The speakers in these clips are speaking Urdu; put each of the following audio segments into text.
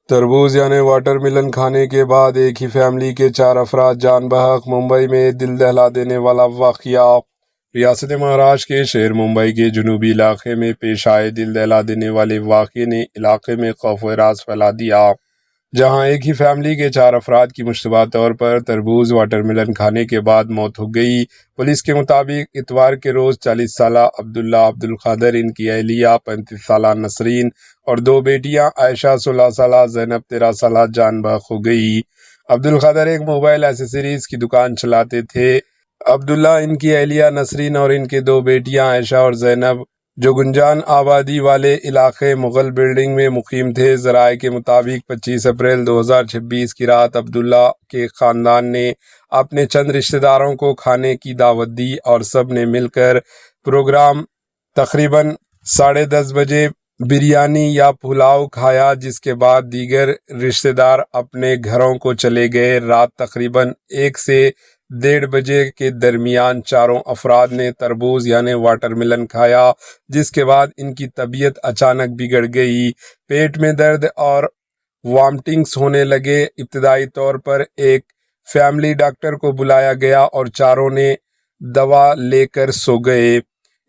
تربوز یعنی واٹر ملن کھانے کے بعد ایک ہی فیملی کے 4 افراد جان بحق۔ ممبئی میں دل دہلا دینے والا واقعہ۔ ریاست مہاراشٹر کے شہر ممبئی کے جنوبی علاقے میں پیش آئے دل دہلا دینے والے واقعے نے علاقے میں خوف و ہراس پھیلا دیا، جہاں ایک ہی فیملی کے 4 افراد کی مشتبہ طور پر تربوز واٹر ملن کھانے کے بعد موت ہو گئی۔ پولیس کے مطابق اتوار کے روز 40 سالہ عبداللہ عبدالقادر، ان کی اہلیہ 35 سالہ نسرین اور 2 بیٹیاں عائشہ 16 سالہ، زینب 13 سالہ جان بحق ہو گئی۔ عبدالقادر ایک موبائل ایسیسریز کی دکان چلاتے تھے۔ عبداللہ، ان کی اہلیہ نسرین اور ان کے 2 بیٹیاں عائشہ اور زینب جو گنجان آبادی والے علاقے مغل بلڈنگ میں مقیم تھے۔ ذرائع کے مطابق 25 اپریل 2026 کی رات عبداللہ کے خاندان نے اپنے چند رشتہ داروں کو کھانے کی دعوت دی اور سب نے مل کر پروگرام تقریباً 10:30 بجے بریانی یا پلاؤ کھایا، جس کے بعد دیگر رشتہ دار اپنے گھروں کو چلے گئے۔ رات تقریباً 1 سے 1:30 بجے کے درمیان چاروں افراد نے تربوز یعنی واٹر ملن کھایا، جس کے بعد ان کی طبیعت اچانک بگڑ گئی۔ پیٹ میں درد اور وامٹنگز ہونے لگے۔ ابتدائی طور پر ایک فیملی ڈاکٹر کو بلایا گیا اور چاروں نے دوا لے کر سو گئے۔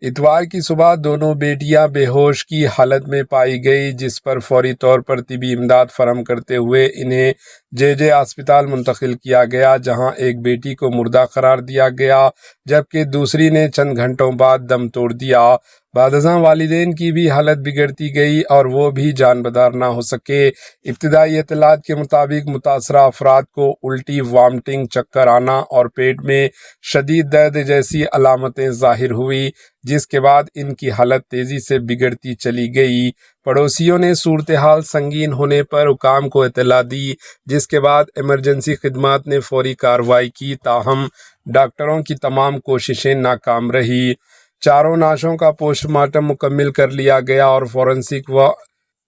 اتوار کی صبح دونوں بیٹیاں بے ہوش کی حالت میں پائی گئی، جس پر فوری طور پر طبی امداد فراہم کرتے ہوئے انہیں JJ ہسپتال منتقل کیا گیا، جہاں ایک بیٹی کو مردہ قرار دیا گیا جبکہ دوسری نے چند گھنٹوں بعد دم توڑ دیا۔ بعد ازاں والدین کی بھی حالت بگڑتی گئی اور وہ بھی جان بدار نہ ہو سکے۔ ابتدائی اطلاعات کے مطابق متاثرہ افراد کو الٹی، وامٹنگ، چکر آنا اور پیٹ میں شدید درد جیسی علامتیں ظاہر ہوئی، جس کے بعد ان کی حالت تیزی سے بگڑتی چلی گئی۔ پڑوسیوں نے صورتحال سنگین ہونے پر حکام کو اطلاع دی، جس کے بعد ایمرجنسی خدمات نے فوری کارروائی کی، تاہم ڈاکٹروں کی تمام کوششیں ناکام رہی۔ چاروں نعشوں کا پوسٹ مارٹم مکمل کر لیا گیا اور فورنسک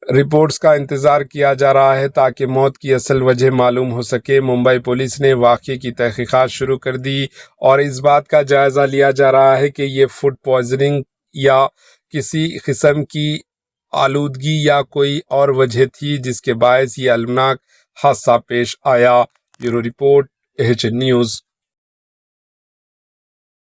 رپورٹس کا انتظار کیا جا رہا ہے تاکہ موت کی اصل وجہ معلوم ہو سکے۔ ممبئی پولیس نے واقعے کی تحقیقات شروع کر دی اور اس بات کا جائزہ لیا جا رہا ہے کہ یہ فوڈ پوائزننگ یا کسی قسم کی آلودگی یا کوئی اور وجہ تھی جس کے باعث یہ المناک حادثہ پیش آیا۔ Bureau report, AHN news.